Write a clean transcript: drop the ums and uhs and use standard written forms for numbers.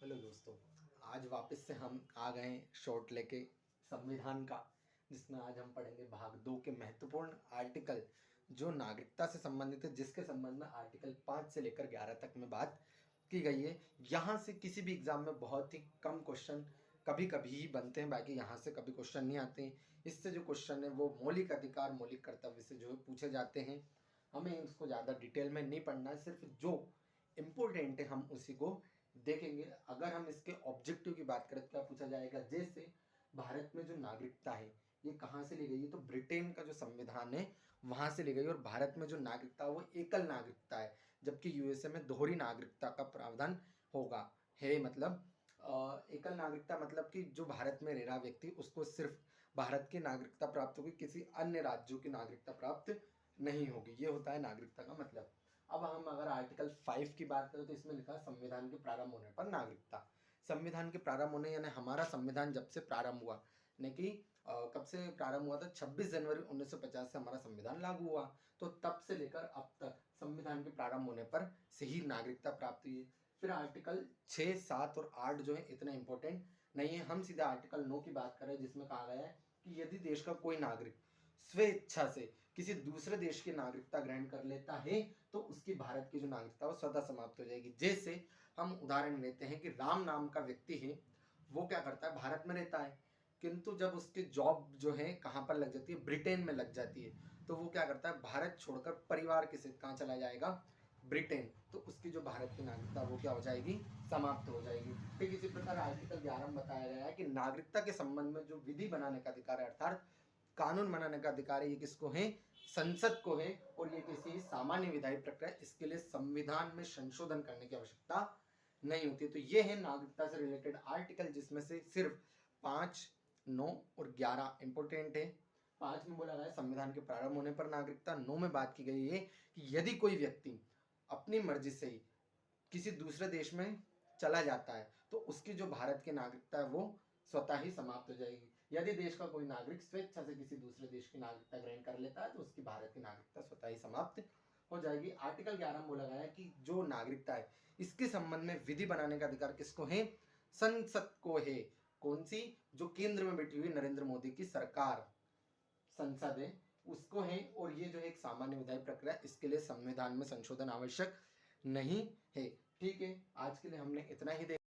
Hello दोस्तों। आज वापस से हम आ गए शॉर्ट लेके संविधान का, जिसमें आज हम पढ़ेंगे भाग 2 के महत्वपूर्ण आर्टिकल जो नागरिकता से संबंधित है, जिसके संबंध में आर्टिकल 5 से लेकर 11 तक में बात की गई है। यहाँ से किसी भी एग्जाम में बहुत ही कम क्वेश्चन कभी कभी ही बनते हैं, बाकी यहाँ से कभी क्वेश्चन नहीं आते हैं। इससे जो क्वेश्चन है वो मौलिक अधिकार मौलिक कर्तव्य से जो पूछे जाते हैं। हमें उसको ज़्यादा डिटेल में नहीं पढ़ना है, सिर्फ जो इम्पोर्टेंट है हम उसी को देखेंगे। अगर हम इसके ऑब्जेक्टिव की बात करें तो क्या पूछा जाएगा, जैसे भारत में जो नागरिकता है ये कहाँ से ली गई है, तो ब्रिटेन का जो संविधान है वहां से ली गई। और भारत में जो नागरिकता वो एकल नागरिकता है, जबकि यूएसए में दोहरी नागरिकता का प्रावधान होगा है। मतलब एकल नागरिकता मतलब कि जो भारत में रह रहा व्यक्ति उसको सिर्फ भारत की नागरिकता प्राप्त होगी, किसी अन्य राज्यों की नागरिकता प्राप्त नहीं होगी। ये होता है नागरिकता का मतलब। अब हम अगर आर्टिकल 5 की बात करें तो इसमें लिखा है संविधान के प्रारंभ होने पर नागरिकता। संविधान के प्रारंभ होने यानी हमारा संविधान जब से प्रारंभ हुआ, यानी कि कब से प्रारंभ हुआ था, 26 जनवरी 1950 से हमारा संविधान लागू हुआ। तो तब से लेकर अब तक संविधान के प्रारंभ होने पर से ही नागरिकता प्राप्त हुई है। फिर आर्टिकल 6, 7 और 8 जो है इतने इंपॉर्टेंट नहीं है। हम सीधा आर्टिकल 9 की बात करें, जिसमें कहा गया है कि यदि देश का कोई नागरिक स्वेच्छा से किसी दूसरे देश की नागरिकता ग्रहण कर लेता है तो उसकी भारत की जो नागरिकता वो स्वतः समाप्त हो जाएगी। जैसे हम उदाहरण लेते हैं कि राम नाम का व्यक्ति है, वो क्या करता है, भारत में रहता है, किंतु जब उसकी जॉब जो है कहाँ पर लग जाती है, ब्रिटेन में लग जाती है, तो वो क्या करता है, भारत छोड़कर परिवार के साथ कहाँ चला जाएगा, ब्रिटेन। तो उसकी जो भारत की नागरिकता वो क्या हो जाएगी, समाप्त हो जाएगी। ठीक इसी प्रकार आर्टिकल 11 में बताया गया है कि नागरिकता के संबंध में जो विधि बनाने का अधिकार है, अर्थात कानून बनाने का अधिकार है, ये किसको है, संसद को है। और ये किसी सामान्य विधायी प्रक्रिया, इसके लिए संविधान में संशोधन करने की आवश्यकता नहीं होती। तो ये है नागरिकता से रिलेटेड आर्टिकल, जिसमें से सिर्फ 5, 9 और 11 इंपोर्टेंट है। 5 में बोला गया है संविधान के प्रारंभ होने पर नागरिकता। 9 में बात की गई है कि यदि कोई व्यक्ति अपनी मर्जी से ही किसी दूसरे देश में चला जाता है तो उसकी जो भारत की नागरिकता है वो स्वतः ही समाप्त हो जाएगी। यदि देश का कोई नागरिक स्वेच्छा से किसी दूसरे देश की नागरिकता ग्रहण कर लेता है तो उसकी भारत की नागरिकता स्वतः ही समाप्त हो जाएगी। आर्टिकल 11 में बोला गया है कि जो नागरिकता है इसके संबंध में विधि बनाने का अधिकार किसको है, संसद को है। कौन सी, जो केंद्र में बैठी हुई नरेंद्र मोदी की सरकार, संसद है, उसको है। और ये जो है एक सामान्य विधायी प्रक्रिया, इसके लिए संविधान में संशोधन आवश्यक नहीं है। ठीक है, आज के लिए हमने इतना ही